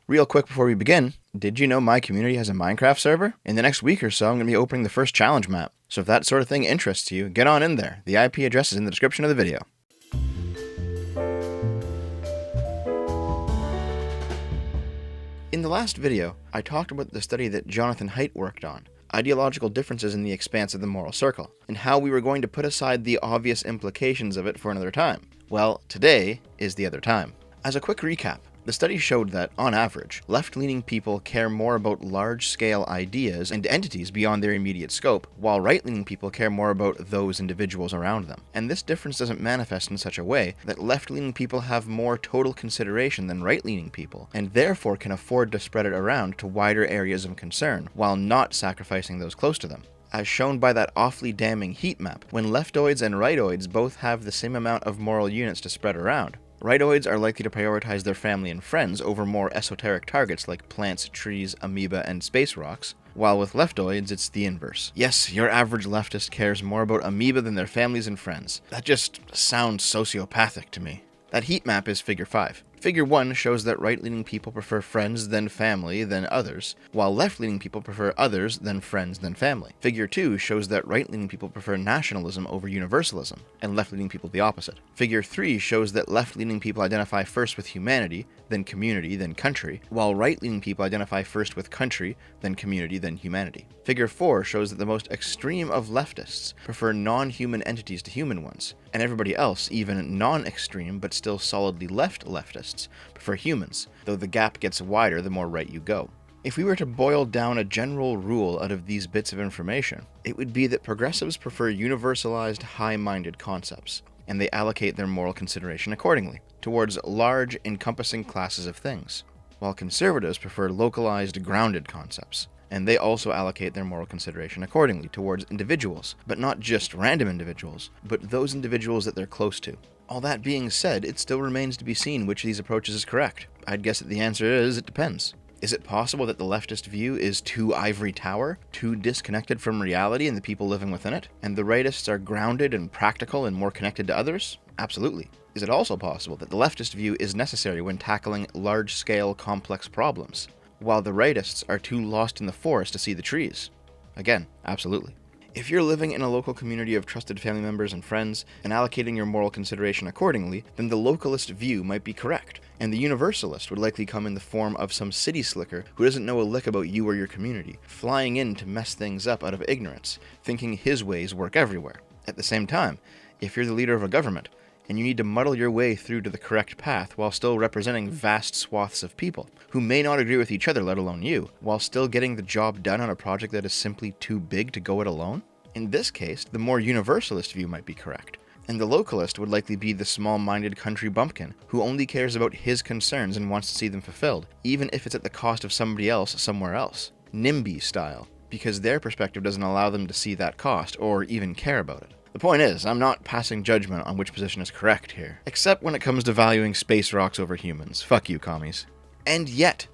Real quick before we begin, did you know my community has a Minecraft server? In the next week or so, I'm going to be opening the first challenge map. So if that sort of thing interests you, get on in there. The IP address is in the description of the video. In the last video, I talked about the study that Jonathan Haidt worked on, ideological differences in the expanse of the moral circle, and how we were going to put aside the obvious implications of it for another time. Well, today is the other time. As a quick recap, the study showed that, on average, left-leaning people care more about large-scale ideas and entities beyond their immediate scope, while right-leaning people care more about those individuals around them. And this difference doesn't manifest in such a way that left-leaning people have more total consideration than right-leaning people, and therefore can afford to spread it around to wider areas of concern, while not sacrificing those close to them. As shown by that awfully damning heat map, when leftoids and rightoids both have the same amount of moral units to spread around, rightoids are likely to prioritize their family and friends over more esoteric targets like plants, trees, amoeba, and space rocks, while with leftoids it's the inverse. Yes, your average leftist cares more about amoeba than their families and friends. That just sounds sociopathic to me. That heat map is figure 5. Figure 1 shows that right-leaning people prefer friends then family then others, while left-leaning people prefer others then friends then family. Figure 2 shows that right-leaning people prefer nationalism over universalism, and left-leaning people the opposite. Figure 3 shows that left-leaning people identify first with humanity, then community, then country, while right-leaning people identify first with country, then community, then humanity. Figure 4 shows that the most extreme of leftists prefer non-human entities to human ones, and everybody else, even non-extreme but still solidly leftists, prefer humans, though the gap gets wider the more right you go. If we were to boil down a general rule out of these bits of information, it would be that progressives prefer universalized, high-minded concepts, and they allocate their moral consideration accordingly, towards large, encompassing classes of things, while conservatives prefer localized, grounded concepts, and they also allocate their moral consideration accordingly towards individuals, but not just random individuals, but those individuals that they're close to. All that being said, it still remains to be seen which of these approaches is correct. I'd guess that the answer is it depends. Is it possible that the leftist view is too ivory tower, too disconnected from reality and the people living within it, and the rightists are grounded and practical and more connected to others? Absolutely. Is it also possible that the leftist view is necessary when tackling large-scale, complex problems, while the rightists are too lost in the forest to see the trees? Again, absolutely. If you're living in a local community of trusted family members and friends, and allocating your moral consideration accordingly, then the localist view might be correct, and the universalist would likely come in the form of some city slicker who doesn't know a lick about you or your community, flying in to mess things up out of ignorance, thinking his ways work everywhere. At the same time, if you're the leader of a government, and you need to muddle your way through to the correct path while still representing vast swaths of people, who may not agree with each other, let alone you, while still getting the job done on a project that is simply too big to go it alone? In this case, the more universalist view might be correct, and the localist would likely be the small-minded country bumpkin, who only cares about his concerns and wants to see them fulfilled, even if it's at the cost of somebody else somewhere else. NIMBY style, because their perspective doesn't allow them to see that cost, or even care about it. The point is, I'm not passing judgment on which position is correct here, except when it comes to valuing space rocks over humans. Fuck you, commies. And yet,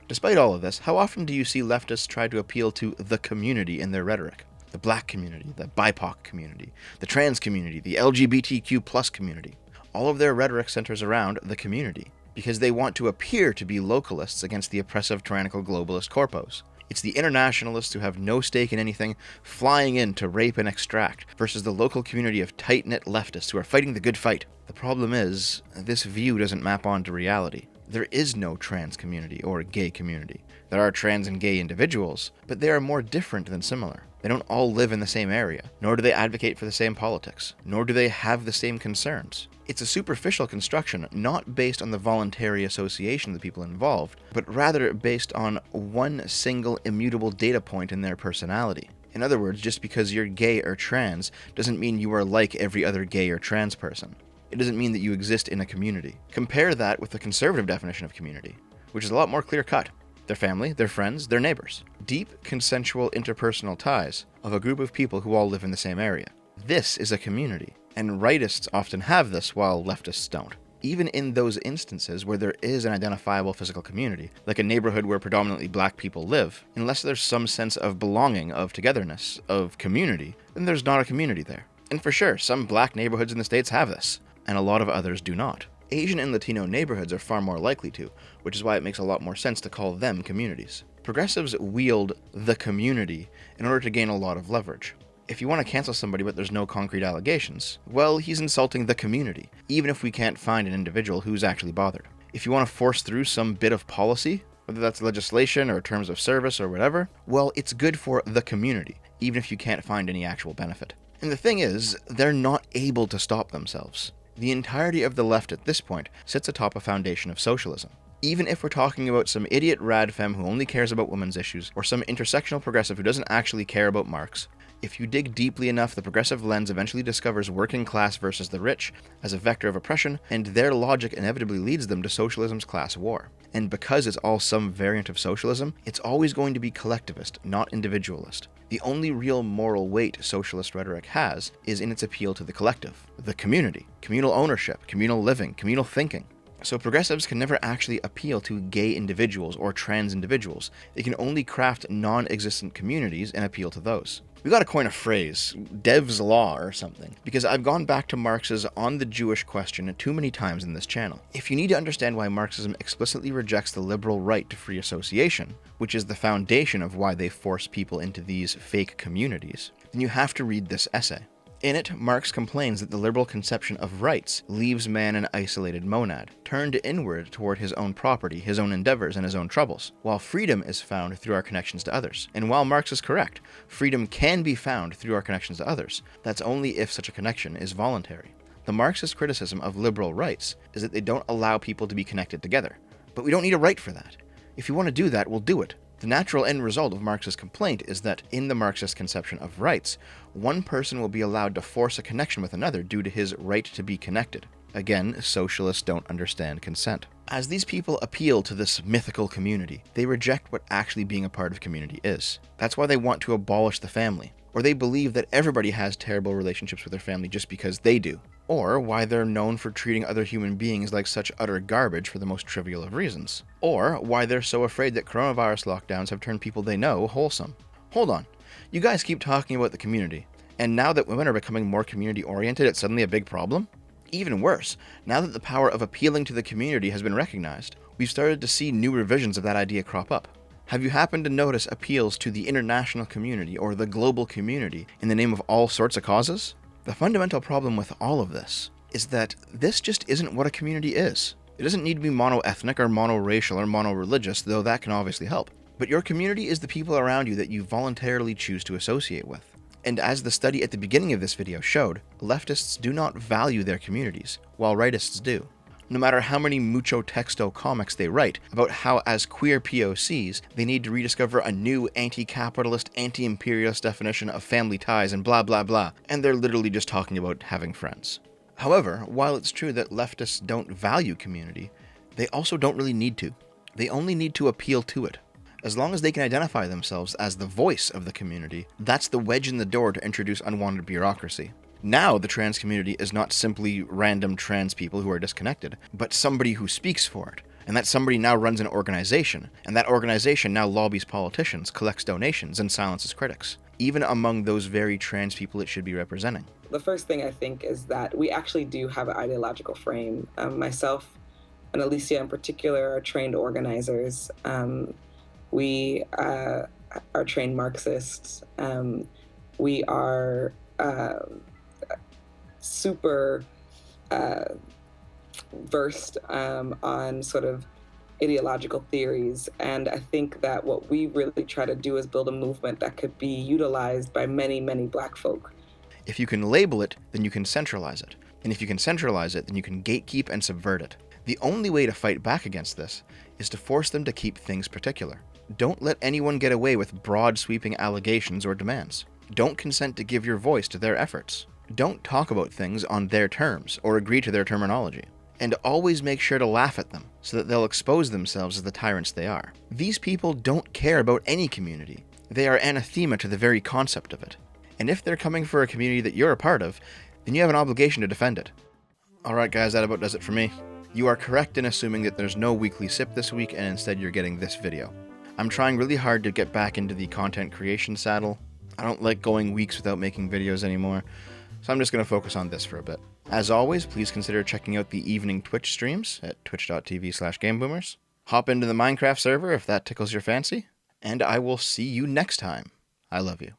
despite all of this, how often do you see leftists try to appeal to the community in their rhetoric? The black community, the BIPOC community, the trans community, the LGBTQ+ community. All of their rhetoric centers around the community, because they want to appear to be localists against the oppressive tyrannical globalist corpos. It's the internationalists who have no stake in anything flying in to rape and extract versus the local community of tight-knit leftists who are fighting the good fight. The problem is, this view doesn't map onto reality. There is no trans community or gay community. There are trans and gay individuals, but they are more different than similar. They don't all live in the same area, nor do they advocate for the same politics, nor do they have the same concerns. It's a superficial construction, not based on the voluntary association of the people involved, but rather based on one single immutable data point in their personality. In other words, just because you're gay or trans doesn't mean you are like every other gay or trans person. It doesn't mean that you exist in a community. Compare that with the conservative definition of community, which is a lot more clear-cut. Their family, their friends, their neighbors. Deep, consensual interpersonal ties of a group of people who all live in the same area. This is a community, and rightists often have this while leftists don't. Even in those instances where there is an identifiable physical community, like a neighborhood where predominantly black people live, unless there's some sense of belonging, of togetherness, of community, then there's not a community there. And for sure, some black neighborhoods in the States have this, and a lot of others do not. Asian and Latino neighborhoods are far more likely to, which is why it makes a lot more sense to call them communities. Progressives wield the community in order to gain a lot of leverage. If you want to cancel somebody but there's no concrete allegations, well, he's insulting the community, even if we can't find an individual who's actually bothered. If you want to force through some bit of policy, whether that's legislation or terms of service or whatever, well, it's good for the community, even if you can't find any actual benefit. And the thing is, they're not able to stop themselves. The entirety of the left at this point sits atop a foundation of socialism. Even if we're talking about some idiot rad femme who only cares about women's issues, or some intersectional progressive who doesn't actually care about Marx, if you dig deeply enough, the progressive lens eventually discovers working class versus the rich as a vector of oppression, and their logic inevitably leads them to socialism's class war. And because it's all some variant of socialism, it's always going to be collectivist, not individualist. The only real moral weight socialist rhetoric has is in its appeal to the collective, the community, communal ownership, communal living, communal thinking. So progressives can never actually appeal to gay individuals or trans individuals. They can only craft non-existent communities and appeal to those. We gotta coin a phrase, Dev's Law or something, because I've gone back to Marx's On the Jewish Question too many times in this channel. If you need to understand why Marxism explicitly rejects the liberal right to free association, which is the foundation of why they force people into these fake communities, then you have to read this essay. In it, Marx complains that the liberal conception of rights leaves man an isolated monad, turned inward toward his own property, his own endeavors, and his own troubles, while freedom is found through our connections to others. And while Marx is correct, freedom can be found through our connections to others. That's only if such a connection is voluntary. The Marxist criticism of liberal rights is that they don't allow people to be connected together. But we don't need a right for that. If you want to do that, we'll do it. The natural end result of Marx's complaint is that, in the Marxist conception of rights, one person will be allowed to force a connection with another due to his right to be connected. Again, socialists don't understand consent. As these people appeal to this mythical community, they reject what actually being a part of community is. That's why they want to abolish the family, or they believe that everybody has terrible relationships with their family just because they do, or why they're known for treating other human beings like such utter garbage for the most trivial of reasons, or why they're so afraid that coronavirus lockdowns have turned people they know wholesome. Hold on, you guys keep talking about the community, and now that women are becoming more community-oriented, it's suddenly a big problem? Even worse, now that the power of appealing to the community has been recognized, we've started to see new revisions of that idea crop up. Have you happened to notice appeals to the international community or the global community in the name of all sorts of causes? The fundamental problem with all of this is that this just isn't what a community is. It doesn't need to be mono-ethnic or mono-racial or mono-religious, though that can obviously help. But your community is the people around you that you voluntarily choose to associate with. And as the study at the beginning of this video showed, leftists do not value their communities, while rightists do. No matter how many mucho texto comics they write about how, as queer POCs, they need to rediscover a new anti-capitalist, anti-imperialist definition of family ties and blah blah blah, and they're literally just talking about having friends. However, while it's true that leftists don't value community, they also don't really need to. They only need to appeal to it. As long as they can identify themselves as the voice of the community, that's the wedge in the door to introduce unwanted bureaucracy. Now the trans community is not simply random trans people who are disconnected, but somebody who speaks for it. And that somebody now runs an organization, and that organization now lobbies politicians, collects donations, and silences critics, even among those very trans people it should be representing. The first thing I think is that we actually do have an ideological frame. Myself and Alicia in particular are trained organizers. We are trained Marxists. We are super versed on sort of ideological theories. And I think that what we really try to do is build a movement that could be utilized by many, many Black folk. If you can label it, then you can centralize it. And if you can centralize it, then you can gatekeep and subvert it. The only way to fight back against this is to force them to keep things particular. Don't let anyone get away with broad sweeping allegations or demands. Don't consent to give your voice to their efforts. Don't talk about things on their terms or agree to their terminology. And always make sure to laugh at them so that they'll expose themselves as the tyrants they are. These people don't care about any community. They are anathema to the very concept of it. And if they're coming for a community that you're a part of, then you have an obligation to defend it. Alright guys, that about does it for me. You are correct in assuming that there's no weekly sip this week and instead you're getting this video. I'm trying really hard to get back into the content creation saddle. I don't like going weeks without making videos anymore, so I'm just going to focus on this for a bit. As always, please consider checking out the evening Twitch streams at twitch.tv/gameboomers. Hop into the Minecraft server if that tickles your fancy, and I will see you next time. I love you.